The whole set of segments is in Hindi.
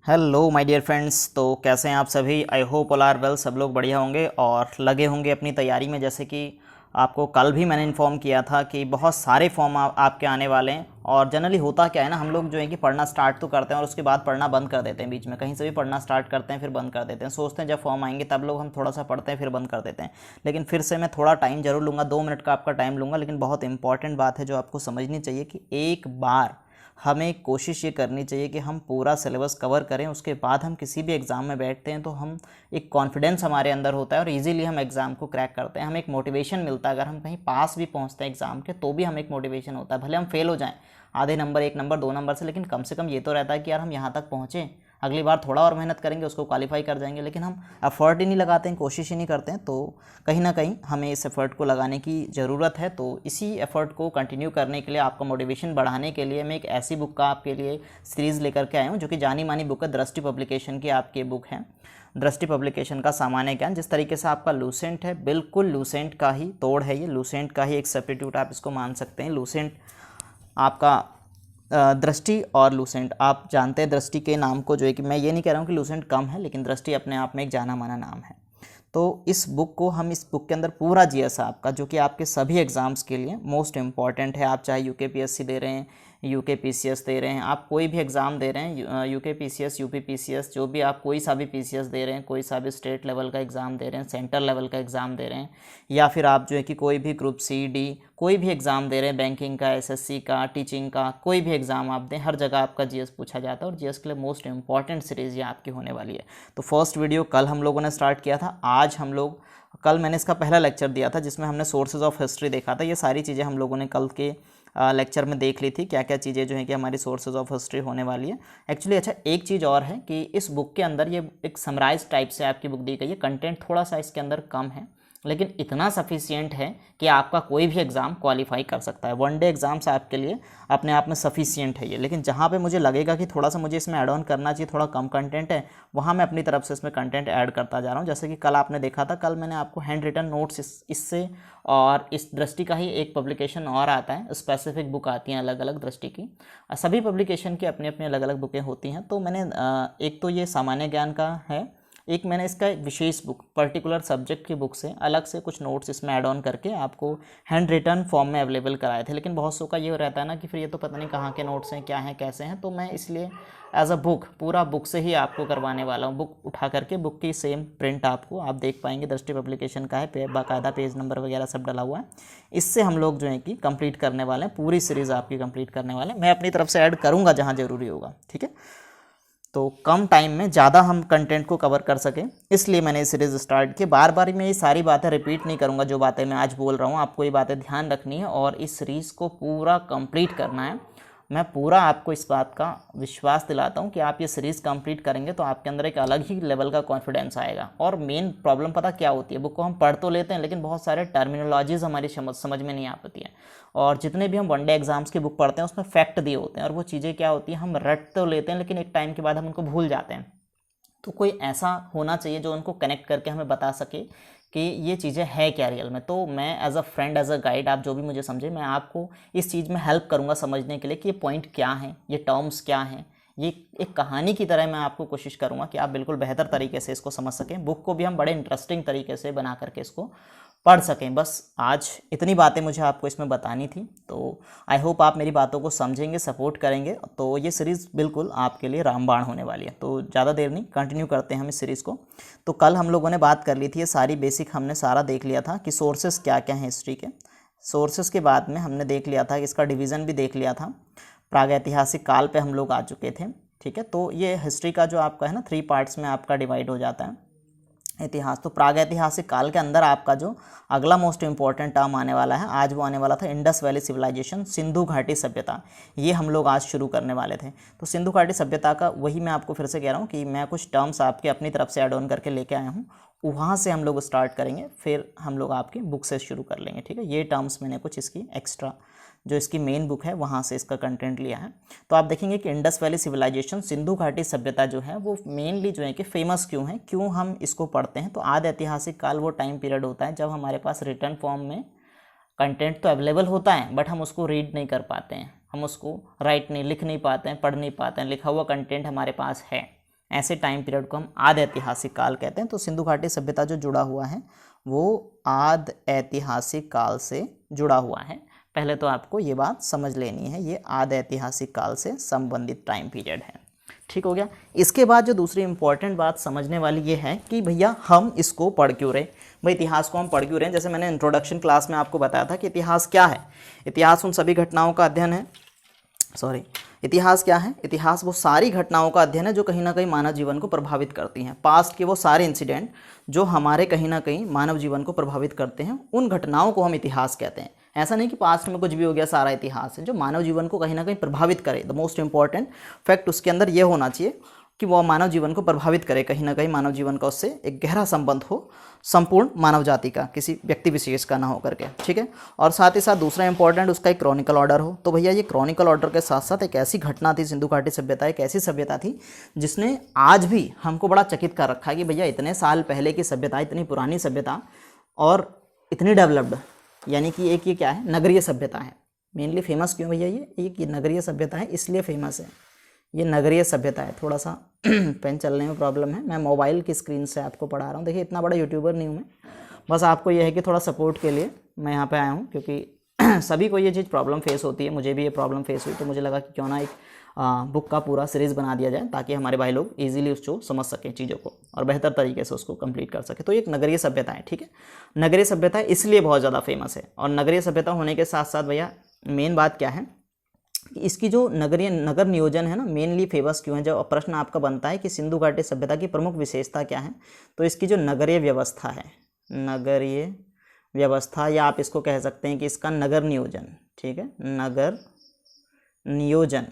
Hello my dear friends. तो कैसे हैं आप सभी? I hope all are well. सब लोग बढ़िया होंगे और लगे होंगे अपनी तैयारी में। जैसे कि आपको कल भी मैंने इन्फॉर्म किया था कि बहुत सारे फॉर्म आपके आने वाले हैं। और जनरली होता क्या है ना, हम लोग जो है कि पढ़ना स्टार्ट तो करते हैं और उसके बाद पढ़ना बंद कर देते हैं। बीच में कहीं से भी पढ़ना स्टार्ट करते हैं फिर बंद कर देते हैं। सोचते हैं जब फॉर्म आएंगे तब लोग हम थोड़ा सा पढ़ते हैं फिर बंद कर देते हैं। लेकिन फिर से मैं थोड़ा टाइम जरूर लूँगा, 2 मिनट का आपका टाइम लूँगा। लेकिन बहुत इंपॉर्टेंट बात है जो आपको समझनी चाहिए कि एक बार हमें कोशिश ये करनी चाहिए कि हम पूरा सिलेबस कवर करें। उसके बाद हम किसी भी एग्ज़ाम में बैठते हैं तो हम एक कॉन्फिडेंस हमारे अंदर होता है और इजीली हम एग्ज़ाम को क्रैक करते हैं। हमें एक मोटिवेशन मिलता है। अगर हम कहीं पास भी पहुंचते हैं एग्ज़ाम के तो भी हमें एक मोटिवेशन होता है। भले हम फेल हो जाएं आधे नंबर, 1 नंबर, 2 नंबर से, लेकिन कम से कम ये तो रहता है कि यार हम यहाँ तक पहुँचें, अगली बार थोड़ा और मेहनत करेंगे उसको क्वालिफाई कर जाएंगे। लेकिन हम एफर्ट ही नहीं लगाते हैं, कोशिश ही नहीं करते हैं। तो कहीं ना कहीं हमें इस एफर्ट को लगाने की ज़रूरत है। तो इसी एफर्ट को कंटिन्यू करने के लिए, आपका मोटिवेशन बढ़ाने के लिए मैं एक ऐसी बुक का आपके लिए सीरीज़ लेकर के आया हूँ जो कि जानी मानी बुक है। दृष्टि पब्लिकेशन की आपकी बुक है, दृष्टि पब्लिकेशन का सामान्य ज्ञान। जिस तरीके से आपका लूसेंट है, बिल्कुल लूसेंट का ही तोड़ है ये, लूसेंट का ही एक सब्स्टिट्यूट आप इसको मान सकते हैं। लूसेंट आपका दृष्टि और लूसेंट, आप जानते हैं दृष्टि के नाम को, जो है कि मैं ये नहीं कह रहा हूँ कि लूसेंट कम है, लेकिन दृष्टि अपने आप में एक जाना माना नाम है। तो इस बुक को हम, इस बुक के अंदर पूरा जीएस आपका, जो कि आपके सभी एग्ज़ाम्स के लिए मोस्ट इंपॉर्टेंट है। आप चाहे यूकेपीएससी दे रहे हैं, यूकेपीसीएस दे रहे हैं, आप कोई भी एग्ज़ाम दे रहे हैं, यूकेपीसीएस, यूपीपीसीएस, जो भी आप कोई सा भी पीसीएस दे रहे हैं, कोई सा भी स्टेट लेवल का एग्ज़ाम दे रहे हैं, सेंटर लेवल का एग्ज़ाम दे रहे हैं, या फिर आप जो है कि कोई भी ग्रुप सी डी कोई भी एग्ज़ाम दे रहे हैं, बैंकिंग का, एसएससी का, टीचिंग का, कोई भी एग्ज़ाम आप दें, हर जगह आपका जीएस पूछा जाता है। और जीएस के लिए मोस्ट इंपॉर्टेंट सीरीज़ ये आपकी होने वाली है। तो फर्स्ट वीडियो कल हम लोगों ने स्टार्ट किया था। आज हम लोग, कल मैंने इसका पहला लेक्चर दिया था जिसमें हमने सोर्सेज ऑफ हिस्ट्री देखा था। ये सारी चीज़ें हम लोगों ने कल के लेक्चर में देख ली थी, क्या क्या चीज़ें जो है कि हमारी सोर्सेज ऑफ हिस्ट्री होने वाली है। एक्चुअली अच्छा, एक चीज़ और है कि इस बुक के अंदर ये एक समराइज टाइप से आपकी बुक दी गई है। कंटेंट थोड़ा सा इसके अंदर कम है, लेकिन इतना सफिशियंट है कि आपका कोई भी एग्ज़ाम क्वालिफाई कर सकता है। वन डे एग्ज़ाम्स आपके लिए अपने आप में सफिशियंट है ये। लेकिन जहाँ पे मुझे लगेगा कि थोड़ा सा मुझे इसमें ऐड ऑन करना चाहिए, थोड़ा कम कंटेंट है, वहाँ मैं अपनी तरफ से इसमें कंटेंट ऐड करता जा रहा हूँ। जैसे कि कल आपने देखा था, कल मैंने आपको हैंड रिटन नोट्स इससे और इस दृष्टि का ही एक पब्लिकेशन और आता है, स्पेसिफिक बुक आती हैं अलग अलग दृष्टि की। सभी पब्लिकेशन की अपनी अपनी अलग अलग बुकें होती हैं। तो मैंने एक तो ये सामान्य ज्ञान का है, एक मैंने इसका एक विशेष बुक, पर्टिकुलर सब्जेक्ट की बुक से अलग से कुछ नोट्स इसमें ऐड ऑन करके आपको हैंड रिटन फॉर्म में अवेलेबल कराए थे। लेकिन बहुत सौ का ये रहता है ना कि फिर ये तो पता नहीं कहाँ के नोट्स हैं, क्या हैं, कैसे हैं। तो मैं इसलिए एज अ बुक, पूरा बुक से ही आपको करवाने वाला हूँ। बुक उठा करके बुक की सेम प्रिंट आपको आप देख पाएंगे, दृष्टि पब्लिकेशन का है, बाकायदा पेज नंबर वगैरह सब डला हुआ है। इससे हम लोग जो है कि कंप्लीट करने वाले हैं, पूरी सीरीज़ आपकी कंप्लीट करने वाले हैं। मैं अपनी तरफ से ऐड करूँगा जहाँ ज़रूरी होगा, ठीक है। तो कम टाइम में ज़्यादा हम कंटेंट को कवर कर सकें, इसलिए मैंने ये सीरीज़ स्टार्ट की। बार बार मैं ये सारी बातें रिपीट नहीं करूँगा, जो बातें मैं आज बोल रहा हूँ आपको ये बातें ध्यान रखनी है और इस सीरीज़ को पूरा कंप्लीट करना है। मैं पूरा आपको इस बात का विश्वास दिलाता हूँ कि आप ये सीरीज़ कंप्लीट करेंगे तो आपके अंदर एक अलग ही लेवल का कॉन्फिडेंस आएगा। और मेन प्रॉब्लम पता क्या होती है, बुक को हम पढ़ तो लेते हैं लेकिन बहुत सारे टर्मिनोलॉजीज़ हमारी समझ में नहीं आ पाती है। और जितने भी हम वनडे एग्जाम्स की बुक पढ़ते हैं उसमें फैक्ट दिए होते हैं और वो चीज़ें क्या होती हैं, हम रट तो लेते हैं लेकिन एक टाइम के बाद हम उनको भूल जाते हैं। तो कोई ऐसा होना चाहिए जो उनको कनेक्ट करके हमें बता सके कि ये चीज़ें है क्या रियल में। तो मैं as a friend, as a guide, आप जो भी मुझे समझे, मैं आपको इस चीज़ में हेल्प करूँगा समझने के लिए कि ये पॉइंट क्या है, ये टर्म्स क्या हैं। ये एक कहानी की तरह मैं आपको कोशिश करूँगा कि आप बिल्कुल बेहतर तरीके से इसको समझ सकें। बुक को भी हम बड़े इंटरेस्टिंग तरीके से बना करके इसको पढ़ सकें। बस आज इतनी बातें मुझे आपको इसमें बतानी थी। तो आई होप आप मेरी बातों को समझेंगे, सपोर्ट करेंगे। तो ये सीरीज़ बिल्कुल आपके लिए रामबाण होने वाली है। तो ज़्यादा देर नहीं, कंटिन्यू करते हैं हम इस सीरीज़ को। तो कल हम लोगों ने बात कर ली थी, ये सारी बेसिक हमने सारा देख लिया था कि सोर्सेस क्या क्या हैं हिस्ट्री के। सोर्सेस के बाद में हमने देख लिया था, इसका डिवीज़न भी देख लिया था। प्रागैतिहासिक काल पे हम लोग आ चुके थे, ठीक है। तो ये हिस्ट्री का जो आपका है ना, 3 पार्ट्स में आपका डिवाइड हो जाता है इतिहास। तो प्रागैतिहासिक काल के अंदर आपका जो अगला मोस्ट इंपॉर्टेंट टर्म आने वाला है आज, वो आने वाला था इंडस वैली सिविलाइजेशन, सिंधु घाटी सभ्यता। ये हम लोग आज शुरू करने वाले थे। तो सिंधु घाटी सभ्यता का वही मैं आपको फिर से कह रहा हूँ कि मैं कुछ टर्म्स आपके अपनी तरफ से ऐड ऑन करके लेके आया हूँ, वहाँ से हम लोग स्टार्ट करेंगे, फिर हम लोग आपकी बुक से शुरू कर लेंगे, ठीक है। ये टर्म्स मैंने कुछ इसकी एक्स्ट्रा, जो इसकी मेन बुक है वहाँ से इसका कंटेंट लिया है। तो आप देखेंगे कि इंडस वैली सिविलाइजेशन, सिंधु घाटी सभ्यता जो है वो मेनली जो है कि फेमस क्यों है, क्यों हम इसको पढ़ते हैं। तो आदि ऐतिहासिक काल वो टाइम पीरियड होता है जब हमारे पास रिटर्न फॉर्म में कंटेंट तो अवेलेबल होता है बट हम उसको रीड नहीं कर पाते हैं, हम उसको राइट नहीं, लिख नहीं पाते हैं, पढ़ नहीं पाते हैं। लिखा हुआ कंटेंट हमारे पास है ऐसे टाइम पीरियड को हम आद ऐतिहासिक काल कहते हैं। तो सिंधु घाटी सभ्यता जो जुड़ा हुआ है वो आद ऐतिहासिक काल से जुड़ा हुआ है। पहले तो आपको ये बात समझ लेनी है, ये आद ऐतिहासिक काल से संबंधित टाइम पीरियड है। ठीक हो गया। इसके बाद जो दूसरी इंपॉर्टेंट बात समझने वाली ये है कि भैया हम इसको पढ़ क्यों रहे, भाई इतिहास को हम पढ़ क्यों रहे हैं। जैसे मैंने इंट्रोडक्शन क्लास में आपको बताया था कि इतिहास क्या है। इतिहास उन सभी घटनाओं का अध्ययन है, इतिहास क्या है, इतिहास वो सारी घटनाओं का अध्ययन है जो कहीं ना कहीं मानव जीवन को प्रभावित करती हैं। पास्ट के वो सारे इंसिडेंट जो हमारे कहीं ना कहीं मानव जीवन को प्रभावित करते हैं, उन घटनाओं को हम इतिहास कहते हैं। ऐसा नहीं कि पास्ट में कुछ भी हो गया सारा इतिहास है, जो मानव जीवन को कहीं ना कहीं प्रभावित करे। द मोस्ट इंपॉर्टेंट फैक्ट उसके अंदर ये होना चाहिए कि वो मानव जीवन को प्रभावित करे, कहीं ना कहीं मानव जीवन का उससे एक गहरा संबंध हो, संपूर्ण मानव जाति का, किसी व्यक्ति विशेष का ना हो करके। ठीक है। और साथ ही साथ दूसरा इंपॉर्टेंट उसका एक क्रॉनिकल ऑर्डर हो। तो भैया ये क्रॉनिकल ऑर्डर के साथ साथ एक ऐसी घटना थी, सिंधु घाटी सभ्यता एक ऐसी सभ्यता थी जिसने आज भी हमको बड़ा चकित कर रखा है कि भैया इतने साल पहले की सभ्यता, इतनी पुरानी सभ्यता और इतनी डेवलप्ड, यानी कि एक ये क्या है, नगरीय सभ्यता है। मेनली फेमस क्यों भैया, ये नगरीय सभ्यता है इसलिए फेमस है, ये नगरीय सभ्यता है। थोड़ा सा पेन चलने में प्रॉब्लम है, मैं मोबाइल की स्क्रीन से आपको पढ़ा रहा हूँ। देखिए इतना बड़ा यूट्यूबर नहीं हूँ मैं, बस आपको ये है कि थोड़ा सपोर्ट के लिए मैं यहाँ पे आया हूँ, क्योंकि सभी को ये चीज़ प्रॉब्लम फेस होती है, मुझे भी ये प्रॉब्लम फेस हुई। तो मुझे लगा कि क्यों ना एक बुक का पूरा सीरीज़ बना दिया जाए ताकि हमारे भाई लोग ईजिली उसको समझ सकें चीज़ों को और बेहतर तरीके से उसको कंप्लीट कर सके। तो एक नगरीय सभ्यता है। ठीक है। नगरीय सभ्यता इसलिए बहुत ज़्यादा फेमस है। और नगरीय सभ्यता होने के साथ साथ भैया मेन बात क्या है कि इसकी जो नगर नियोजन है ना, मेनली फेमस क्यों है। जब प्रश्न आपका बनता है कि सिंधु घाटी सभ्यता की प्रमुख विशेषता क्या है, तो इसकी जो नगरीय व्यवस्था है, नगरीय व्यवस्था, या आप इसको कह सकते हैं कि इसका नगर नियोजन। ठीक है। नगर नियोजन,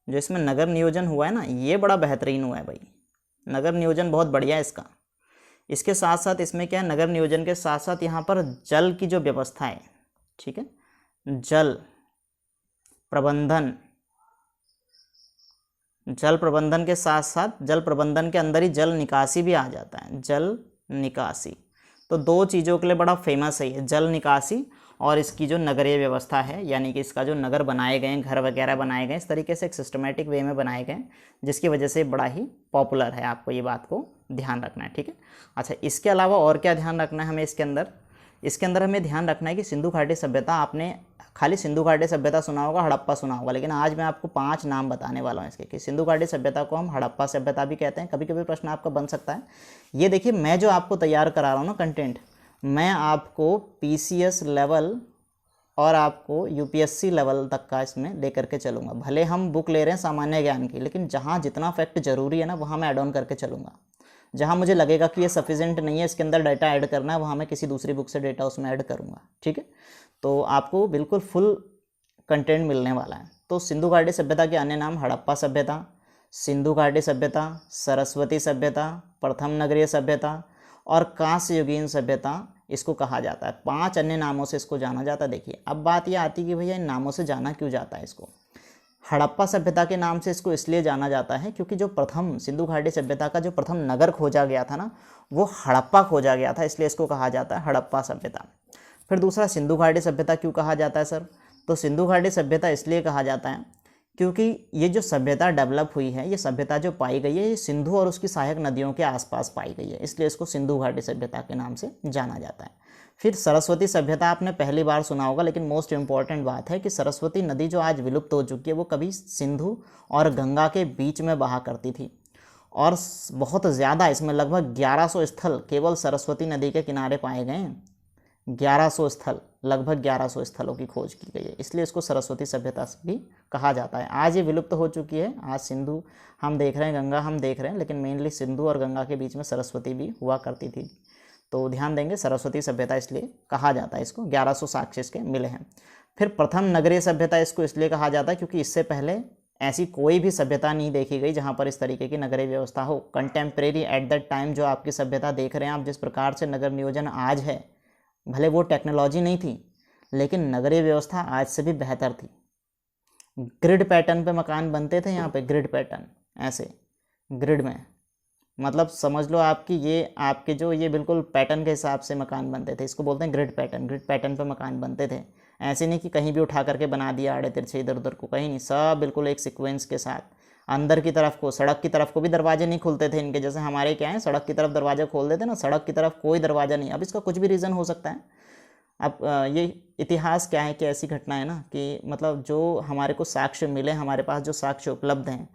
जो इसमें नगर नियोजन हुआ है ना, ये बड़ा बेहतरीन हुआ है भाई, नगर नियोजन बहुत बढ़िया है इसका। इसके साथ साथ इसमें क्या है, नगर नियोजन के साथ साथ यहाँ पर जल की जो व्यवस्था है, ठीक है, जल प्रबंधन के साथ साथ जल प्रबंधन के अंदर ही जल निकासी भी आ जाता है, जल निकासी। तो दो चीज़ों के लिए बड़ा फेमस है ये, जल निकासी और इसकी जो नगरीय व्यवस्था है, यानी कि इसका जो नगर बनाए गए हैं, घर वगैरह बनाए गए, इस तरीके से एक सिस्टमेटिक वे में बनाए गए, जिसकी वजह से बड़ा ही पॉपुलर है। आपको ये बात को ध्यान रखना है। ठीक है। अच्छा, इसके अलावा और क्या ध्यान रखना है हमें इसके अंदर हमें ध्यान रखना है कि सिंधु घाटी सभ्यता, आपने खाली सिंधु घाटी सभ्यता सुना होगा, हड़प्पा सुना होगा, लेकिन आज मैं आपको 5 नाम बताने वाला हूँ इसके, कि सिंधु घाटी सभ्यता को हम हड़प्पा सभ्यता भी कहते हैं। कभी कभी प्रश्न आपका बन सकता है। ये देखिए, मैं जो आपको तैयार करा रहा हूँ ना कंटेंट, मैं आपको PCS लेवल और आपको UPSC लेवल तक का इसमें ले करके चलूँगा। भले हम बुक ले रहे हैं सामान्य ज्ञान की, लेकिन जहाँ जितना फैक्ट जरूरी है ना, वहाँ मैं ऐड ऑन करके चलूँगा। जहाँ मुझे लगेगा कि ये सफिशिएंट नहीं है, इसके अंदर डाटा ऐड करना है, वहाँ मैं किसी दूसरी बुक से डेटा उसमें ऐड करूँगा। ठीक है। तो आपको बिल्कुल फुल कंटेंट मिलने वाला है। तो सिंधु घाटी सभ्यता के अन्य नाम हड़प्पा सभ्यता, सिंधु घाटी सभ्यता, सरस्वती सभ्यता, प्रथम नगरीय सभ्यता और कांस्य युगीन सभ्यता इसको कहा जाता है। 5 अन्य नामों से इसको जाना जाता है। देखिए, अब बात यह आती है कि भैया इन नामों से जाना क्यों जाता है इसको। हड़प्पा सभ्यता के नाम से इसको इसलिए जाना जाता है क्योंकि जो प्रथम सिंधु घाटी सभ्यता का जो प्रथम नगर खोजा गया था ना, वो हड़प्पा खोजा गया था, इसलिए इसको कहा जाता है हड़प्पा सभ्यता। फिर दूसरा, सिंधु घाटी सभ्यता क्यों कहा जाता है सर? तो सिंधु घाटी सभ्यता इसलिए कहा जाता है क्योंकि ये जो सभ्यता डेवलप हुई है, ये सभ्यता जो पाई गई है, ये सिंधु और उसकी सहायक नदियों के आसपास पाई गई है, इसलिए इसको सिंधु घाटी सभ्यता के नाम से जाना जाता है। फिर सरस्वती सभ्यता आपने पहली बार सुना होगा, लेकिन मोस्ट इम्पॉर्टेंट बात है कि सरस्वती नदी जो आज विलुप्त हो चुकी है, वो कभी सिंधु और गंगा के बीच में बहा करती थी, और बहुत ज़्यादा, इसमें लगभग 1100 स्थल केवल सरस्वती नदी के किनारे पाए गए हैं। 1100 स्थल, लगभग 1100 स्थलों की खोज की गई है, इसलिए इसको सरस्वती सभ्यता भी कहा जाता है। आज ये विलुप्त हो चुकी है। आज सिंधु हम देख रहे हैं, गंगा हम देख रहे हैं, लेकिन मेनली सिंधु और गंगा के बीच में सरस्वती भी हुआ करती थी। तो ध्यान देंगे, सरस्वती सभ्यता इसलिए कहा जाता है इसको, 1100 साक्ष्य इसके मिले हैं। फिर प्रथम नगरीय सभ्यता इसको इसलिए कहा जाता है क्योंकि इससे पहले ऐसी कोई भी सभ्यता नहीं देखी गई जहाँ पर इस तरीके की नगरीय व्यवस्था हो। कंटेम्प्रेरी एट दैट टाइम जो आपकी सभ्यता देख रहे हैं आप, जिस प्रकार से नगर नियोजन आज है, भले वो टेक्नोलॉजी नहीं थी, लेकिन नगरीय व्यवस्था आज से भी बेहतर थी। ग्रिड पैटर्न पे मकान बनते थे, यहाँ पे ग्रिड पैटर्न, ऐसे ग्रिड में, मतलब समझ लो आपकी ये आपके जो ये बिल्कुल पैटर्न के हिसाब से मकान बनते थे, इसको बोलते हैं ग्रिड पैटर्न। ग्रिड पैटर्न पे मकान बनते थे, ऐसे नहीं कि कहीं भी उठा करके बना दिया आड़े तिरछे इधर उधर को, कहीं नहीं, सब बिल्कुल एक सीक्वेंस के साथ अंदर की तरफ को, सड़क की तरफ को भी दरवाजे नहीं खुलते थे इनके, जैसे हमारे क्या है सड़क की तरफ दरवाजा खोल देते ना, सड़क की तरफ कोई दरवाज़ा नहीं। अब इसका कुछ भी रीज़न हो सकता है। अब ये इतिहास क्या है कि ऐसी घटना है ना कि मतलब जो हमारे को साक्ष्य मिले, हमारे पास जो साक्ष्य उपलब्ध हैं,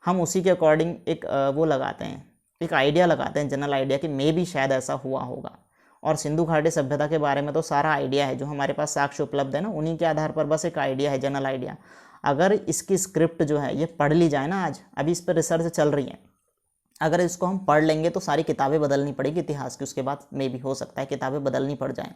हम उसी के अकॉर्डिंग एक वो लगाते हैं, एक आइडिया लगाते हैं, जनरल आइडिया कि मे भी शायद ऐसा हुआ होगा। और सिंधु घाटी सभ्यता के बारे में तो सारा आइडिया है, जो हमारे पास साक्ष्य उपलब्ध है ना, उन्हीं के आधार पर बस एक आइडिया है, जनरल आइडिया। अगर इसकी स्क्रिप्ट जो है ये पढ़ ली जाए ना, आज अभी इस पर रिसर्च चल रही है, अगर इसको हम पढ़ लेंगे तो सारी किताबें बदलनी पड़ेगी इतिहास की, उसके बाद मे भी हो सकता है किताबें बदलनी पड़ जाएँ,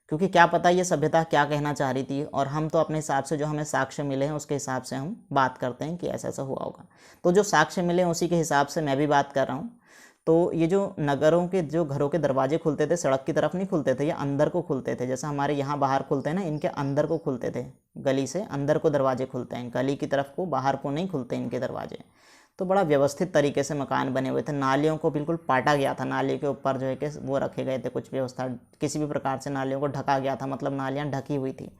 क्योंकि क्या पता ये सभ्यता क्या कहना चाह रही थी, और हम तो अपने हिसाब से जो हमें साक्ष्य मिले हैं उसके हिसाब से हम बात करते हैं कि ऐसा ऐसा हुआ होगा। तो जो साक्ष्य मिले हैं उसी के हिसाब से मैं भी बात कर रहा हूँ। तो ये जो नगरों के जो घरों के दरवाजे खुलते थे, सड़क की तरफ नहीं खुलते थे, ये अंदर को खुलते थे, जैसे हमारे यहाँ बाहर खुलते हैं ना, इनके अंदर को खुलते थे, गली से अंदर को दरवाजे खुलते हैं, गली की तरफ को, बाहर को नहीं खुलते इनके दरवाजे। तो बड़ा व्यवस्थित तरीके से मकान बने हुए थे, नालियों को बिल्कुल पाटा गया था, नाली के ऊपर जो है कि वो रखे गए थे कुछ व्यवस्था, किसी भी प्रकार से नालियों को ढका गया था, मतलब नालियाँ ढकी हुई थी,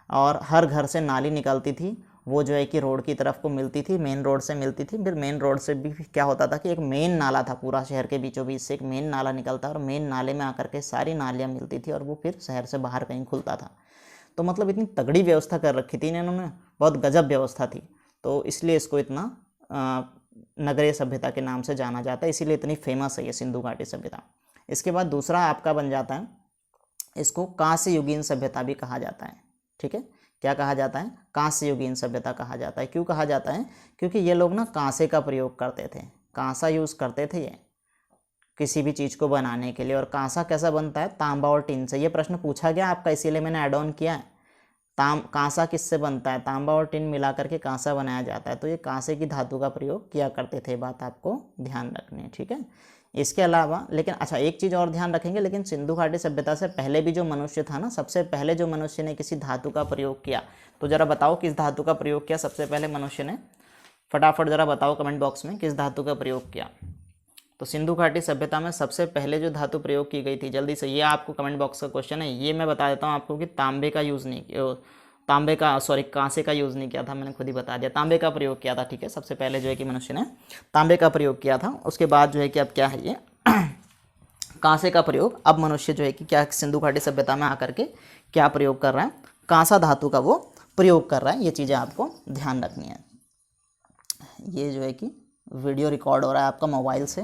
और हर घर से नाली निकलती थी, वो जो है कि रोड की तरफ को मिलती थी, मेन रोड से मिलती थी। फिर मेन रोड से भी क्या होता था कि एक मेन नाला था, पूरा शहर के बीचों बीच से एक मेन नाला निकलता, और मेन नाले में आकर के सारी नालियाँ मिलती थी, और वो फिर शहर से बाहर कहीं खुलता था। तो मतलब इतनी तगड़ी व्यवस्था कर रखी थी इन्होंने, बहुत गजब व्यवस्था थी, तो इसलिए इसको इतना नगरीय सभ्यता के नाम से जाना जाता है, इसीलिए इतनी फेमस है ये सिंधु घाटी सभ्यता। इसके बाद दूसरा आपका बन जाता है, इसको कांस्य युगीन सभ्यता भी कहा जाता है। ठीक है, क्या कहा जाता है? कांस्य युगीन सभ्यता कहा जाता है। क्यों कहा जाता है? क्योंकि ये लोग ना कांसे का प्रयोग करते थे, कांसा यूज़ करते थे ये किसी भी चीज़ को बनाने के लिए। और कांसा कैसा बनता है? तांबा और टिन से। ये प्रश्न पूछा गया आपका, इसीलिए मैंने ऐड ऑन किया है। कांसा किससे बनता है? तांबा और टिन मिला करके कांसा बनाया जाता है। तो ये कांसे की धातु का प्रयोग किया करते थे, बात आपको ध्यान रखनी है। ठीक है, इसके अलावा लेकिन अच्छा एक चीज़ और ध्यान रखेंगे, लेकिन सिंधु घाटी सभ्यता से पहले भी जो मनुष्य था ना, सबसे पहले जो मनुष्य ने किसी धातु का प्रयोग किया, तो ज़रा बताओ किस धातु का प्रयोग किया सबसे पहले मनुष्य ने? फटाफट ज़रा बताओ कमेंट बॉक्स में किस धातु का प्रयोग किया। तो सिंधु घाटी सभ्यता में सबसे पहले जो धातु प्रयोग की गई थी, जल्दी से, ये आपको कमेंट बॉक्स का क्वेश्चन है। ये मैं बता देता हूँ आपको कि तांबे का यूज़ नहीं किया, कांसे का यूज़ नहीं किया था, मैंने खुद ही बता दिया, तांबे का प्रयोग किया था। ठीक है, सबसे पहले जो है कि मनुष्य ने तांबे का प्रयोग किया था। उसके बाद जो है कि अब क्या है, ये कांसे का प्रयोग, अब मनुष्य जो है कि क्या सिंधु घाटी सभ्यता में आकर के क्या प्रयोग कर रहा है? कांसा धातु का वो प्रयोग कर रहा है। ये चीज़ें आपको ध्यान रखनी है। ये जो है कि वीडियो रिकॉर्ड हो रहा है आपका मोबाइल से,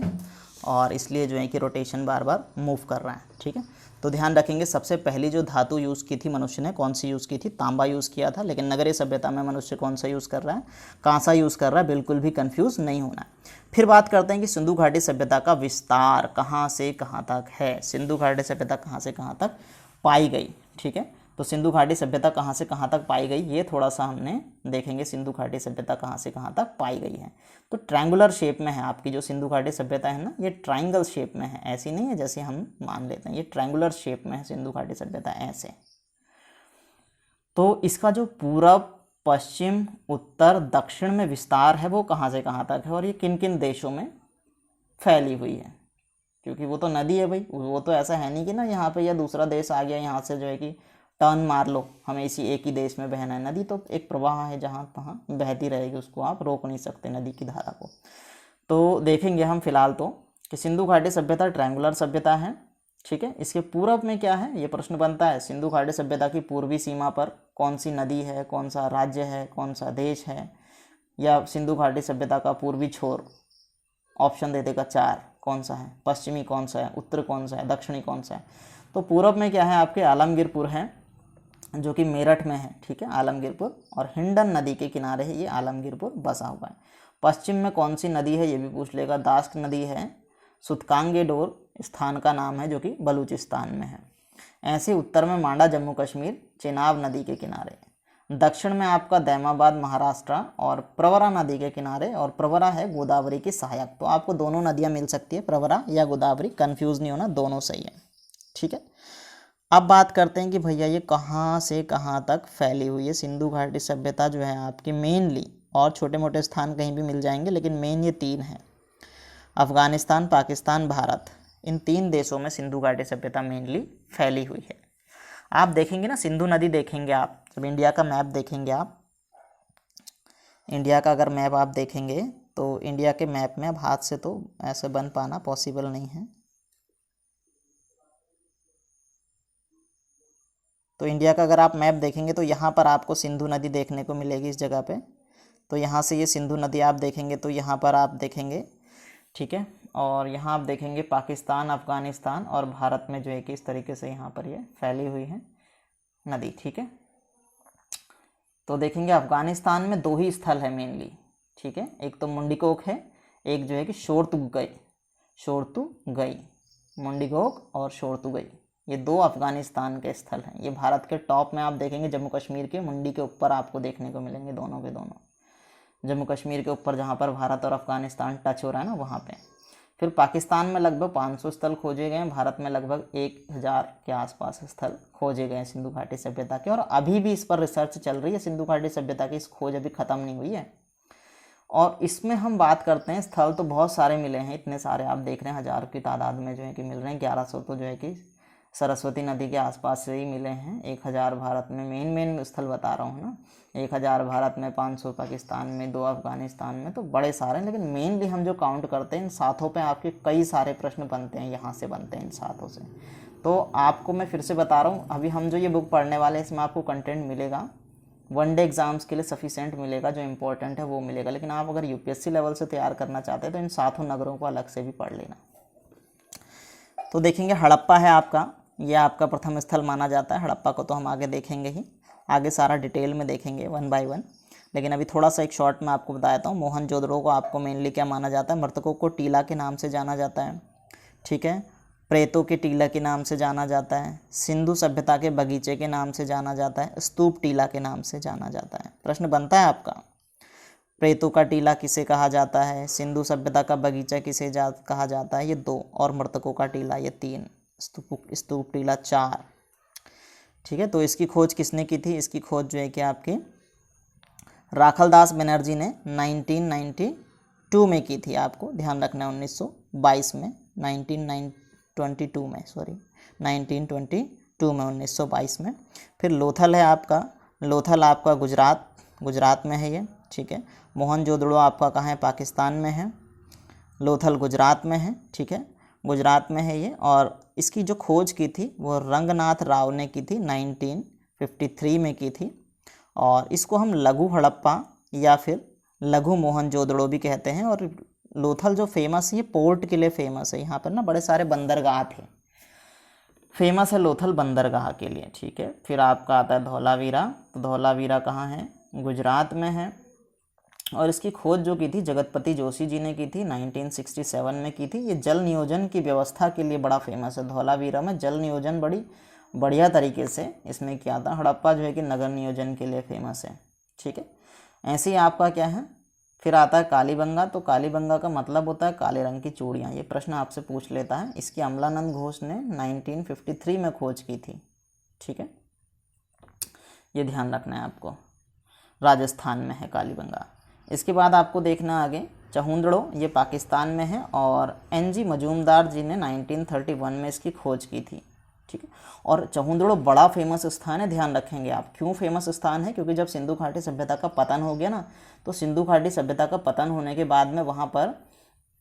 और इसलिए जो है कि रोटेशन बार बार मूव कर रहा है। ठीक है, तो ध्यान रखेंगे सबसे पहली जो धातु यूज़ की थी मनुष्य ने, कौन सी यूज़ की थी? तांबा यूज़ किया था। लेकिन नगरीय सभ्यता में मनुष्य कौन सा यूज़ कर रहा है? कांसा यूज़ कर रहा है। बिल्कुल भी कंफ्यूज नहीं होना है। फिर बात करते हैं कि सिंधु घाटी सभ्यता का विस्तार कहाँ से कहाँ तक है। सिंधु घाटी सभ्यता कहाँ से कहाँ तक पाई गई? ठीक है, तो सिंधु घाटी सभ्यता कहाँ से कहाँ तक पाई गई, ये थोड़ा सा हमने देखेंगे। सिंधु घाटी सभ्यता कहाँ से कहाँ तक पाई गई है, तो ट्रायंगुलर शेप में है आपकी जो सिंधु घाटी सभ्यता है ना, ये ट्रायंगल शेप में है, ऐसी नहीं है जैसे हम मान लेते हैं। ये ट्रायंगुलर शेप में है सिंधु घाटी सभ्यता, ऐसे। तो इसका जो पूरब, पश्चिम, उत्तर, दक्षिण में विस्तार है वो कहाँ से कहाँ तक है, और ये किन किन देशों में फैली हुई है? क्योंकि वो तो नदी है भाई, वो तो ऐसा है नहीं कि ना यहाँ पे या दूसरा देश आ गया यहाँ से जो है कि टर्न मार लो, हमें इसी एक ही देश में बहना है। नदी तो एक प्रवाह है, जहाँ तहाँ बहती रहेगी, उसको आप रोक नहीं सकते नदी की धारा को। तो देखेंगे हम फिलहाल तो कि सिंधु घाटी सभ्यता ट्रायंगुलर सभ्यता है। ठीक है, इसके पूरब में क्या है, ये प्रश्न बनता है। सिंधु घाटी सभ्यता की पूर्वी सीमा पर कौन सी नदी है, कौन सा राज्य है, कौन सा देश है? या सिंधु घाटी सभ्यता का पूर्वी छोर, ऑप्शन दे देगा 4, कौन सा है? पश्चिमी कौन सा है, उत्तर कौन सा है, दक्षिणी कौन सा है? तो पूरब में क्या है आपके? आलमगीरपुर है, जो कि मेरठ में है। ठीक है, आलमगीरपुर, और हिंडन नदी के किनारे है ये आलमगीरपुर बसा हुआ है। पश्चिम में कौन सी नदी है, ये भी पूछ लेगा। दास्क नदी है, सुतकांगेडोर स्थान का नाम है जो कि बलूचिस्तान में है। ऐसे उत्तर में मांडा जम्मू कश्मीर चेनाब नदी के किनारे। दक्षिण में आपका दैमाबाद महाराष्ट्र और प्रवरा नदी के किनारे, और प्रवरा है गोदावरी की सहायक। तो आपको दोनों नदियाँ मिल सकती है, प्रवरा या गोदावरी, कन्फ्यूज़ नहीं होना, दोनों सही है। ठीक है, अब बात करते हैं कि भैया ये कहाँ से कहाँ तक फैली हुई है सिंधु घाटी सभ्यता जो है आपकी मेनली, और छोटे मोटे स्थान कहीं भी मिल जाएंगे, लेकिन मेन ये 3 हैं, अफ़गानिस्तान, पाकिस्तान, भारत। इन 3 देशों में सिंधु घाटी सभ्यता मेनली फैली हुई है। आप देखेंगे ना, सिंधु नदी देखेंगे आप, जब इंडिया का मैप देखेंगे आप, इंडिया का अगर मैप आप देखेंगे तो इंडिया के मैप में अब हाथ से तो ऐसे बन पाना पॉसिबल नहीं है। तो इंडिया का अगर आप मैप देखेंगे तो यहाँ पर आपको सिंधु नदी देखने को मिलेगी इस जगह पे। तो यहाँ से ये सिंधु नदी आप देखेंगे तो यहाँ पर आप देखेंगे, ठीक है। और यहाँ आप देखेंगे पाकिस्तान, अफ़गानिस्तान और भारत में जो है कि इस तरीके से यहाँ पर ये फैली हुई है नदी, ठीक है। तो देखेंगे अफ़गानिस्तान में 2 ही स्थल है मेनली, ठीक है। एक तो मुंडीकोक है, एक जो है कि शोरतुगई, मुंडीकोक और शोरतुगई, ये 2 अफ़गानिस्तान के स्थल हैं। ये भारत के टॉप में आप देखेंगे जम्मू कश्मीर के मुंडी के ऊपर आपको देखने को मिलेंगे, दोनों के दोनों जम्मू कश्मीर के ऊपर जहाँ पर भारत और अफ़गानिस्तान टच हो रहा है ना वहाँ पे। फिर पाकिस्तान में लगभग 500 स्थल खोजे गए हैं, भारत में लगभग 1000 के आसपास स्थल खोजे गए हैं सिंधु घाटी सभ्यता के, और अभी भी इस पर रिसर्च चल रही है। सिंधु घाटी सभ्यता की इस खोज अभी ख़त्म नहीं हुई है। और इसमें हम बात करते हैं, स्थल तो बहुत सारे मिले हैं, इतने सारे आप देख रहे हैं, हज़ारों की तादाद में जो है कि मिल रहे हैं। 1100 तो जो है कि सरस्वती नदी के आसपास से ही मिले हैं। 1000 भारत में, मेन स्थल बता रहा हूँ ना, 1000 भारत में, 500 पाकिस्तान में, 2 अफ़गानिस्तान में, तो बड़े सारे हैं। लेकिन मेनली हम जो काउंट करते हैं इन सातों पे आपके कई सारे प्रश्न बनते हैं, यहाँ से बनते हैं इन सातों से। तो आपको मैं फिर से बता रहा हूँ, अभी हम जो ये बुक पढ़ने वाले हैं इसमें आपको कंटेंट मिलेगा, 1 डे एग्ज़ाम्स के लिए सफिशेंट मिलेगा, जो इंपॉर्टेंट है वो मिलेगा। लेकिन आप अगर यूपीएससी लेवल से तैयार करना चाहते हैं तो इन सातों नगरों को अलग से भी पढ़ लेना। तो देखेंगे हड़प्पा है आपका, यह आपका प्रथम स्थल माना जाता है। हड़प्पा को तो हम आगे देखेंगे ही, आगे सारा डिटेल में देखेंगे 1 बाय 1। लेकिन अभी थोड़ा सा एक शॉर्ट में आपको बता देता हूँ। मोहनजोदड़ो को आपको मेनली क्या माना जाता है, मृतकों को टीला के नाम से जाना जाता है, ठीक है। प्रेतों के टीला के नाम से जाना जाता है, सिंधु सभ्यता के बगीचे के नाम से जाना जाता है, स्तूप टीला के नाम से जाना जाता है। प्रश्न बनता है आपका, प्रेतों का टीला किसे कहा जाता है, सिंधु सभ्यता का बगीचा किसे कहा जाता है, ये 2, और मृतकों का टीला ये 3, स्तूप टीला 4, ठीक है। तो इसकी खोज किसने की थी, इसकी खोज जो है कि आपकी राखलदास बनर्जी ने 1922 में की थी। आपको ध्यान रखना है 1922 में, 1922 में 1922 में। फिर लोथल है आपका, लोथल आपका गुजरात में है ये, ठीक है। मोहनजोदड़ो आपका कहाँ है, पाकिस्तान में है। लोथल गुजरात में है, ठीक है, गुजरात में है ये। और इसकी जो खोज की थी वो रंगनाथ राव ने की थी, 1953 में की थी। और इसको हम लघु हड़प्पा या फिर लघु मोहनजोदड़ो भी कहते हैं। और लोथल जो फेमस है, ये पोर्ट के लिए फेमस है, यहाँ पर ना बड़े सारे बंदरगाह थे, फेमस है लोथल बंदरगाह के लिए, ठीक है। फिर आपका आता है धौलावीरा, तो धौलावीरा कहाँ है, गुजरात में है। और इसकी खोज जो की थी जगतपति जोशी जी ने की थी, 1967 में की थी। ये जल नियोजन की व्यवस्था के लिए बड़ा फेमस है। धौलावीरा में जल नियोजन बड़ी बढ़िया तरीके से इसमें किया था। हड़प्पा जो है कि नगर नियोजन के लिए फेमस है, ठीक है। ऐसे ही आपका क्या है, फिर आता है कालीबंगा। तो कालीबंगा का मतलब होता है काले रंग की चूड़ियाँ। ये प्रश्न आपसे पूछ लेता है। इसकी अमलानंद घोष ने 1953 में खोज की थी, ठीक है। ये ध्यान रखना है आपको, राजस्थान में है कालीबंगा। इसके बाद आपको देखना आगे चहुंदड़ो, ये पाकिस्तान में है। और एन.जी. मजूमदार जी ने 1931 में इसकी खोज की थी, ठीक है। और चहुंदड़ो बड़ा फेमस स्थान है, ध्यान रखेंगे आप। क्यों फेमस स्थान है, क्योंकि जब सिंधु घाटी सभ्यता का पतन हो गया ना, तो सिंधु घाटी सभ्यता का पतन होने के बाद में वहाँ पर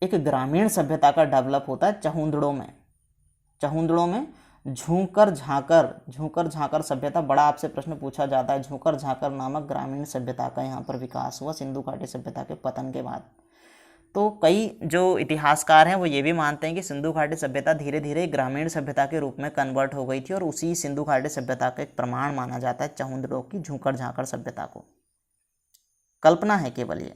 एक ग्रामीण सभ्यता का डेवलप होता है चहुंदड़ो में। चहुंदड़ो में झूंकर झांकर सभ्यता, बड़ा आपसे प्रश्न पूछा जाता है। झूंकर झांकर नामक ग्रामीण सभ्यता का यहाँ पर विकास हुआ सिंधु घाटी सभ्यता के पतन के बाद। तो कई जो इतिहासकार हैं वो ये भी मानते हैं कि सिंधु घाटी सभ्यता धीरे धीरे ग्रामीण सभ्यता के रूप में कन्वर्ट हो गई थी, और उसी सिंधु घाटी सभ्यता का एक प्रमाण माना जाता है चहुंदड़ो की झूंकर झांकर सभ्यता को। कल्पना है केवल ये,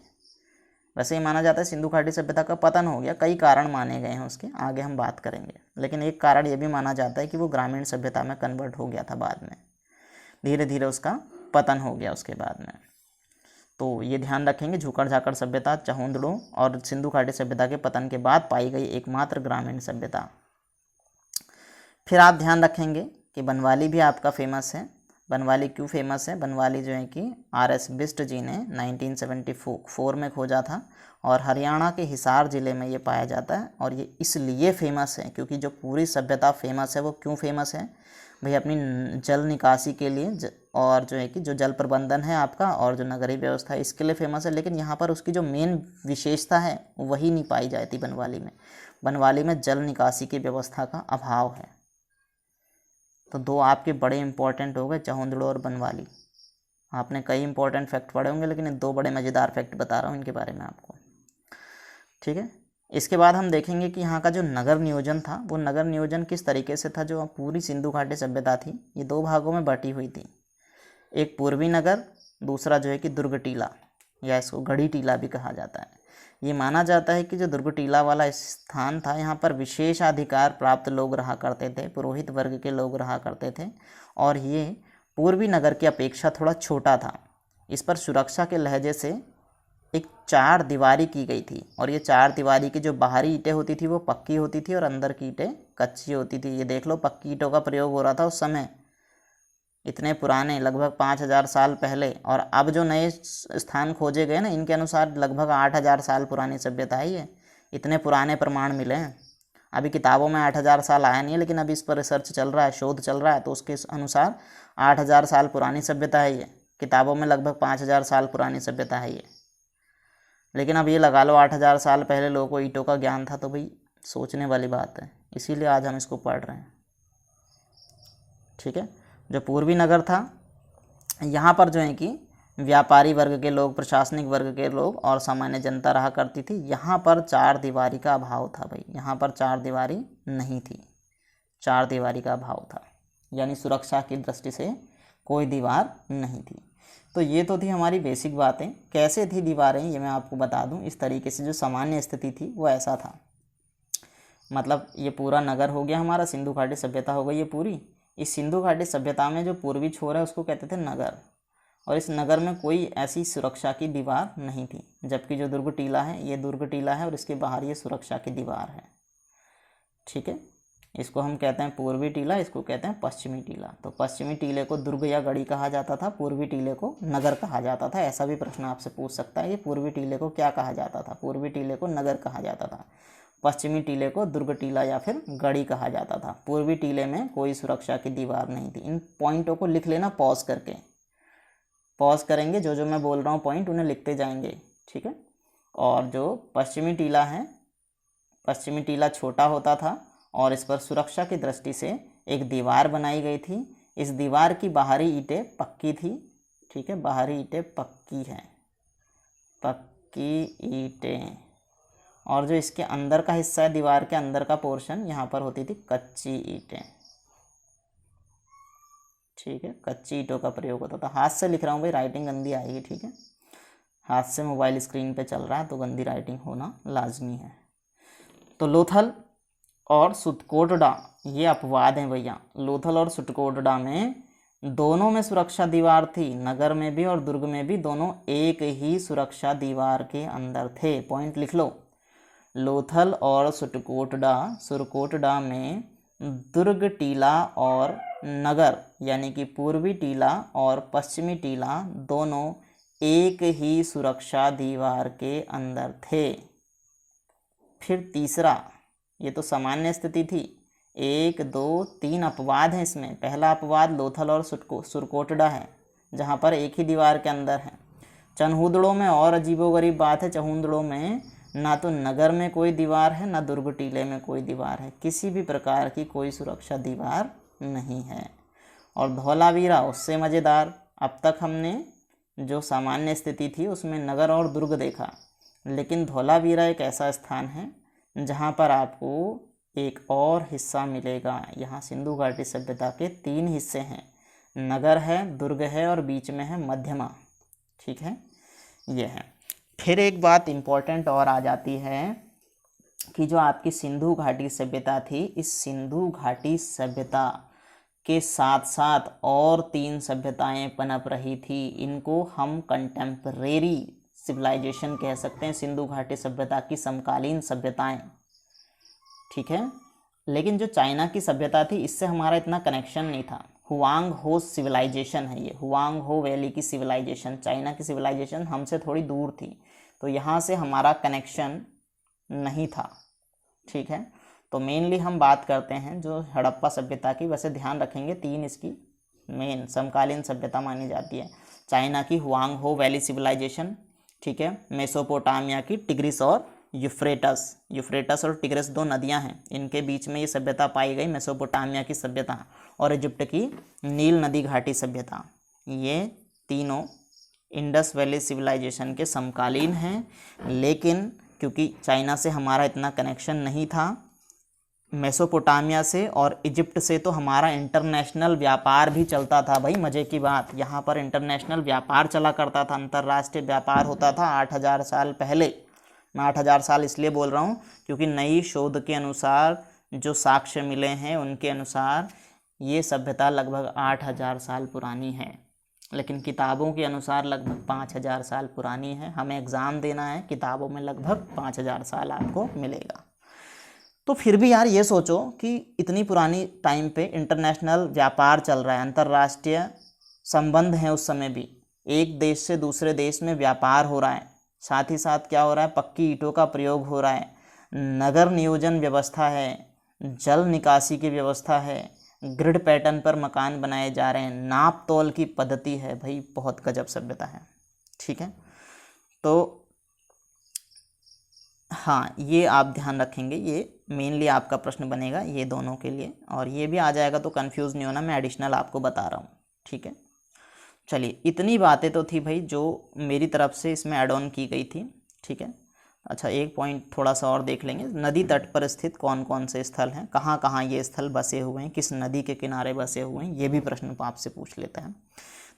वैसे ही माना जाता है सिंधु घाटी सभ्यता का पतन हो गया। कई कारण माने गए हैं उसके, आगे हम बात करेंगे। लेकिन एक कारण ये भी माना जाता है कि वो ग्रामीण सभ्यता में कन्वर्ट हो गया था, बाद में धीरे धीरे उसका पतन हो गया उसके बाद में। तो ये ध्यान रखेंगे, झूकर झाकर सभ्यता चहुंदड़ो और सिंधु घाटी सभ्यता के पतन के बाद पाई गई एकमात्र ग्रामीण सभ्यता। फिर आप ध्यान रखेंगे कि बनवाली भी आपका फेमस है। बनवाली क्यों फेमस है, बनवाली जो है कि R.S. बिष्ट जी ने 1974 में खोजा था, और हरियाणा के हिसार ज़िले में ये पाया जाता है। और ये इसलिए फेमस है क्योंकि जो पूरी सभ्यता फेमस है वो क्यों फेमस है भाई, अपनी जल निकासी के लिए और जो है कि जो जल प्रबंधन है आपका और जो नगरीय व्यवस्था है इसके लिए फेमस है। लेकिन यहाँ पर उसकी जो मेन विशेषता है वही नहीं पाई जाती बनवाली में। बनवाली में जल निकासी की व्यवस्था का अभाव है। तो दो आपके बड़े इंपॉर्टेंट हो गए, चहुंदड़ो और बनवाली। आपने कई इंपॉर्टेंट फैक्ट पढ़े होंगे, लेकिन दो बड़े मज़ेदार फैक्ट बता रहा हूँ इनके बारे में आपको, ठीक है। इसके बाद हम देखेंगे कि यहाँ का जो नगर नियोजन था वो नगर नियोजन किस तरीके से था। जो पूरी सिंधु घाटी सभ्यता थी ये दो भागों में बटी हुई थी, एक पूर्वी नगर, दूसरा जो है कि दुर्ग टीला या इसको गढ़ी टीला भी कहा जाता है। ये माना जाता है कि जो दुर्ग टीला वाला स्थान था यहाँ पर विशेषाधिकार प्राप्त लोग रहा करते थे, पुरोहित वर्ग के लोग रहा करते थे, और ये पूर्वी नगर की अपेक्षा थोड़ा छोटा था। इस पर सुरक्षा के लहजे से एक 4 दीवारी की गई थी, और ये 4 दीवारी की जो बाहरी ईंटें होती थी वो पक्की होती थी और अंदर की ईंटें कच्ची होती थी। ये देख लो, पक्की ईंटों का प्रयोग हो रहा था उस समय, इतने पुराने, लगभग 5000 साल पहले। और अब जो नए स्थान खोजे गए ना, इनके अनुसार लगभग 8000 साल पुरानी सभ्यता है ये। इतने पुराने प्रमाण मिले हैं। अभी किताबों में 8000 साल आया नहीं है, लेकिन अभी इस पर रिसर्च चल रहा है, शोध चल रहा है, तो उसके अनुसार 8000 साल पुरानी सभ्यता है ये। किताबों में लगभग 5000 साल पुरानी सभ्यता है ये। लेकिन अब ये लगा लो 8000 साल पहले लोगों को ईंटों का ज्ञान था, तो भाई सोचने वाली बात है। इसीलिए आज हम इसको पढ़ रहे हैं, ठीक है। जो पूर्वी नगर था यहाँ पर जो है कि व्यापारी वर्ग के लोग, प्रशासनिक वर्ग के लोग और सामान्य जनता रहा करती थी। यहाँ पर 4 दीवारी का अभाव था भाई, यहाँ पर 4 दीवारी नहीं थी, 4 दीवारी का अभाव था, यानी सुरक्षा की दृष्टि से कोई दीवार नहीं थी। तो ये तो थी हमारी बेसिक बातें। कैसे थी दीवारें ये मैं आपको बता दूं। इस तरीके से जो सामान्य स्थिति थी वो ऐसा था, मतलब ये पूरा नगर हो गया हमारा, सिंधु घाटी सभ्यता हो गई ये पूरी। इस सिंधु घाटी सभ्यता में जो पूर्वी छोर है उसको कहते थे नगर, और इस नगर में कोई ऐसी सुरक्षा की दीवार नहीं थी। जबकि जो दुर्ग टीला है ये दुर्ग टीला है और इसके बाहर ये सुरक्षा की दीवार है, ठीक है। इसको हम कहते हैं पूर्वी टीला, इसको कहते हैं पश्चिमी टीला। तो पश्चिमी टीले को दुर्ग या गढ़ी कहा जाता था, पूर्वी टीले को नगर कहा जाता था। ऐसा भी प्रश्न आपसे पूछ सकता है, ये पूर्वी टीले को क्या कहा जाता था। पूर्वी टीले को नगर कहा जाता था, पश्चिमी टीले को दुर्ग टीला या फिर गढ़ी कहा जाता था। पूर्वी टीले में कोई सुरक्षा की दीवार नहीं थी। इन पॉइंटों को लिख लेना पॉज करके, पॉज करेंगे, जो जो मैं बोल रहा हूँ पॉइंट उन्हें लिखते जाएंगे, ठीक है। और जो पश्चिमी टीला है, पश्चिमी टीला छोटा होता था और इस पर सुरक्षा की दृष्टि से एक दीवार बनाई गई थी। इस दीवार की बाहरी ईंटें पक्की थी, ठीक है, बाहरी ईंटें पक्की हैं, पक्की ईंटें। और जो इसके अंदर का हिस्सा है, दीवार के अंदर का पोर्शन, यहाँ पर होती थी कच्ची ईंटें, ठीक है, कच्ची ईंटों का प्रयोग होता था। हाथ से लिख रहा हूँ भाई, राइटिंग गंदी आएगी, ठीक है। हाथ से मोबाइल स्क्रीन पे चल रहा है तो गंदी राइटिंग होना लाजमी है। तो लोथल और सुटकोटडा ये अपवाद हैं भैया। लोथल और सुटकोटडा में दोनों में सुरक्षा दीवार थी, नगर में भी और दुर्ग में भी, दोनों एक ही सुरक्षा दीवार के अंदर थे। पॉइंट लिख लो, लोथल और सुरकोटडा में दुर्ग टीला और नगर यानी कि पूर्वी टीला और पश्चिमी टीला दोनों एक ही सुरक्षा दीवार के अंदर थे। फिर तीसरा, ये तो सामान्य स्थिति थी। 1 2 3 अपवाद हैं इसमें। पहला अपवाद लोथल और सुरकोटडा है, जहाँ पर एक ही दीवार के अंदर है। चनहुदड़ों में और अजीबोगरीब बात है, चहुंदड़ों में ना तो नगर में कोई दीवार है ना दुर्ग टीले में कोई दीवार है, किसी भी प्रकार की कोई सुरक्षा दीवार नहीं है। और धौलावीरा उससे मज़ेदार। अब तक हमने जो सामान्य स्थिति थी उसमें नगर और दुर्ग देखा, लेकिन धौलावीरा एक ऐसा स्थान है जहाँ पर आपको एक और हिस्सा मिलेगा। यहाँ सिंधु घाटी सभ्यता के 3 हिस्से हैं, नगर है, दुर्ग है और बीच में है मध्यमा, ठीक है, ये है। फिर एक बात इम्पोर्टेंट और आ जाती है कि जो आपकी सिंधु घाटी सभ्यता थी, इस सिंधु घाटी सभ्यता के साथ साथ और 3 सभ्यताएं पनप रही थी। इनको हम कंटेम्परेरी सिविलाइजेशन कह सकते हैं, सिंधु घाटी सभ्यता की समकालीन सभ्यताएं, ठीक है। लेकिन जो चाइना की सभ्यता थी इससे हमारा इतना कनेक्शन नहीं था। हुआंग हो सिविलाइजेशन है ये, हुआंग हो वैली की सिविलाइजेशन। चाइना की सिविलाइजेशन हमसे थोड़ी दूर थी, तो यहाँ से हमारा कनेक्शन नहीं था, ठीक है। तो मेनली हम बात करते हैं जो हड़प्पा सभ्यता की। वैसे ध्यान रखेंगे 3 इसकी मेन समकालीन सभ्यता मानी जाती है। चाइना की हुआंग हो वैली सिविलाइजेशन, ठीक है। मेसोपोटामिया की टिग्रिस और यूफ्रेटस और टिग्रिस 2 नदियां हैं, इनके बीच में ये सभ्यता पाई गई, मेसोपोटामिया की सभ्यता। और इजिप्ट की नील नदी घाटी सभ्यता, ये तीनों इंडस वैली सिविलाइजेशन के समकालीन हैं। लेकिन क्योंकि चाइना से हमारा इतना कनेक्शन नहीं था, मेसोपोटामिया से और इजिप्ट से तो हमारा इंटरनेशनल व्यापार भी चलता था भाई। मज़े की बात, यहाँ पर इंटरनेशनल व्यापार चला करता था, अंतर्राष्ट्रीय व्यापार होता था 8000 साल पहले। मैं 8000 साल इसलिए बोल रहा हूँ क्योंकि नई शोध के अनुसार जो साक्ष्य मिले हैं उनके अनुसार ये सभ्यता लगभग 8000 साल पुरानी है, लेकिन किताबों के अनुसार लगभग 5000 साल पुरानी है। हमें एग्ज़ाम देना है, किताबों में लगभग 5000 साल आपको मिलेगा। तो फिर भी यार ये सोचो कि इतनी पुरानी टाइम पे इंटरनेशनल व्यापार चल रहा है, अंतर्राष्ट्रीय संबंध हैं, उस समय भी एक देश से दूसरे देश में व्यापार हो रहा है, साथ ही साथ क्या हो रहा है, पक्की ईंटों का प्रयोग हो रहा है, नगर नियोजन व्यवस्था है, जल निकासी की व्यवस्था है, ग्रिड पैटर्न पर मकान बनाए जा रहे हैं, नाप तोल की पद्धति है भाई, बहुत गजब सभ्यता है, ठीक है। तो हाँ, ये आप ध्यान रखेंगे, ये मेनली आपका प्रश्न बनेगा ये दोनों के लिए, और ये भी आ जाएगा तो कंफ्यूज नहीं होना, मैं एडिशनल आपको बता रहा हूँ, ठीक है। चलिए, इतनी बातें तो थी भाई जो मेरी तरफ से इसमें ऐड ऑन की गई थी, ठीक है। अच्छा, एक पॉइंट थोड़ा सा और देख लेंगे, नदी तट पर स्थित कौन कौन से स्थल हैं, कहाँ कहाँ ये स्थल बसे हुए हैं, किस नदी के किनारे बसे हुए हैं, ये भी प्रश्न आपसे पूछ लेते हैं।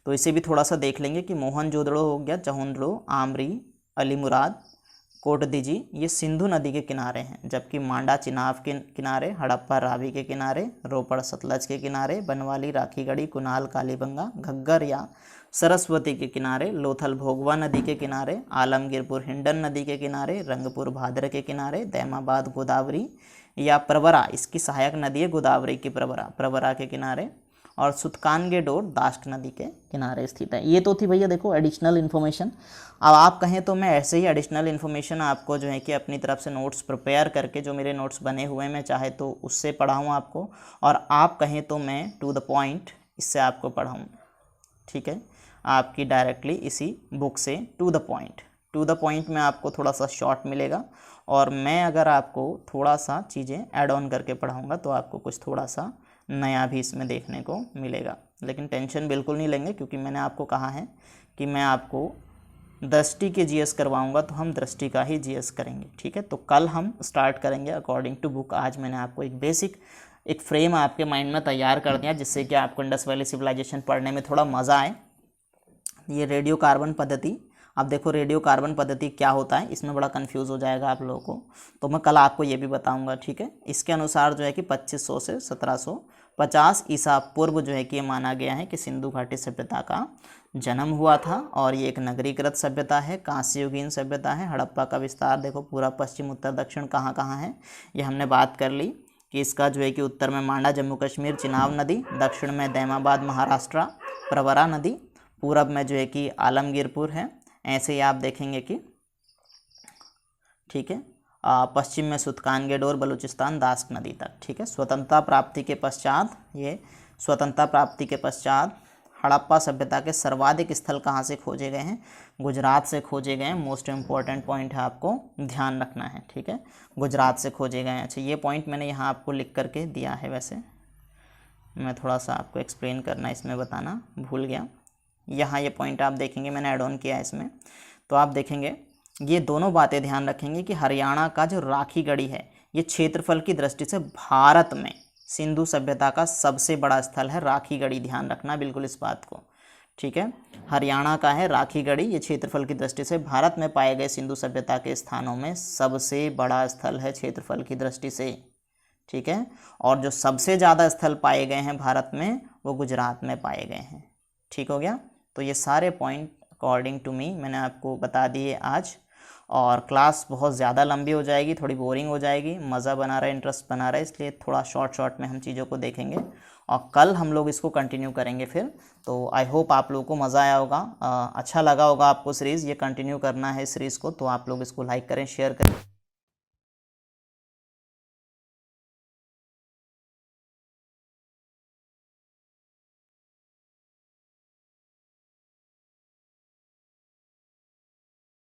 तो इसे भी थोड़ा सा देख लेंगे कि मोहनजोदड़ो हो गया, चहुंदड़ो, आमरी, अलीमुराद, कोटदीजी, ये सिंधु नदी के किनारे हैं, जबकि मांडा चिनाब के किनारे, हड़प्पा रावी के किनारे, रोपड़ सतलज के किनारे, बनवाली राखीगढ़ी, कुनाल कालीबंगा, घग्गर या सरस्वती के किनारे, लोथल भोगवा नदी के किनारे, आलमगीरपुर हिंडन नदी के किनारे, रंगपुर भादर के किनारे, दैमाबाद गोदावरी या प्रवरा, इसकी सहायक नदी है गोदावरी की प्रवरा के किनारे, और सुतकानगेडोर दाष्ट नदी के किनारे स्थित है। ये तो थी भैया देखो एडिशनल इन्फॉर्मेशन। अब आप कहें तो मैं ऐसे ही एडिशनल इन्फॉर्मेशन आपको जो है कि अपनी तरफ से नोट्स प्रिपेयर करके, जो मेरे नोट्स बने हुए हैं, मैं चाहे तो उससे पढ़ाऊँ आपको, और आप कहें तो मैं टू द पॉइंट इससे आपको पढ़ाऊँ, ठीक है। आपकी डायरेक्टली इसी बुक से टू द पॉइंट में आपको थोड़ा सा शॉर्ट मिलेगा, और मैं अगर आपको थोड़ा सा चीज़ें ऐड ऑन करके पढ़ाऊँगा तो आपको कुछ थोड़ा सा नया भी इसमें देखने को मिलेगा। लेकिन टेंशन बिल्कुल नहीं लेंगे, क्योंकि मैंने आपको कहा है कि मैं आपको दृष्टि के जीएस करवाऊंगा, तो हम दृष्टि का ही जीएस करेंगे, ठीक है। तो कल हम स्टार्ट करेंगे अकॉर्डिंग टू बुक। आज मैंने आपको एक बेसिक एक फ्रेम आपके माइंड में तैयार कर दिया, जिससे कि आपको इंडस वैली सिविलाइजेशन पढ़ने में थोड़ा मज़ा आए। ये रेडियो कार्बन पद्धति, अब देखो रेडियो कार्बन पद्धति क्या होता है, इसमें बड़ा कंफ्यूज हो जाएगा आप लोगों को, तो मैं कल आपको ये भी बताऊंगा, ठीक है। इसके अनुसार जो है कि 2500 से 1750 ईसा पूर्व जो है कि ये माना गया है कि सिंधु घाटी सभ्यता का जन्म हुआ था, और ये एक नगरीकृत सभ्यता है, कांस्ययुगीन सभ्यता है। हड़प्पा का विस्तार देखो पूरा पश्चिम उत्तर दक्षिण कहाँ कहाँ है, ये हमने बात कर ली कि इसका जो है कि उत्तर में मांडा जम्मू कश्मीर चिनाब नदी, दक्षिण में दैमाबाद महाराष्ट्र प्रवरा नदी, पूरब में जो है कि आलमगीरपुर है, ऐसे ही आप देखेंगे कि, ठीक है, पश्चिम में सुतकानगेडोर बलूचिस्तान दाष्ट नदी तक, ठीक है। स्वतंत्रता प्राप्ति के पश्चात हड़प्पा सभ्यता के सर्वाधिक स्थल कहाँ से खोजे गए हैं, गुजरात से खोजे गए हैं। मोस्ट इम्पॉर्टेंट पॉइंट है, आपको ध्यान रखना है, ठीक है, गुजरात से खोजे गए हैं। अच्छा, ये पॉइंट मैंने यहाँ आपको लिख करके दिया है, वैसे मैं थोड़ा सा आपको एक्सप्लेन करना इसमें बताना भूल गया। यहाँ ये पॉइंट आप देखेंगे मैंने ऐड ऑन किया है इसमें, तो आप देखेंगे ये दोनों बातें ध्यान रखेंगे कि हरियाणा का जो राखीगढ़ी है, ये क्षेत्रफल की दृष्टि से भारत में सिंधु सभ्यता का सबसे बड़ा स्थल है। राखीगढ़ी ध्यान रखना बिल्कुल इस बात को, ठीक है। हरियाणा का है राखीगढ़ी, ये क्षेत्रफल की दृष्टि से भारत में पाए गए सिंधु सभ्यता के स्थानों में सबसे बड़ा स्थल है क्षेत्रफल की दृष्टि से, ठीक है। और जो सबसे ज़्यादा स्थल पाए गए हैं भारत में, वो गुजरात में पाए गए हैं, ठीक हो गया। तो ये सारे पॉइंट अकॉर्डिंग टू मी मैंने आपको बता दिए आज, और क्लास बहुत ज़्यादा लंबी हो जाएगी, थोड़ी बोरिंग हो जाएगी, मज़ा बना रहा है, इंटरेस्ट बना रहा है, इसलिए थोड़ा शॉर्ट में हम चीज़ों को देखेंगे, और कल हम लोग इसको कंटिन्यू करेंगे फिर। तो आई होप आप लोगों को मज़ा आया होगा, अच्छा लगा होगा आपको सीरीज़, ये कंटिन्यू करना है सीरीज़ को, तो आप लोग इसको लाइक करें, शेयर करें।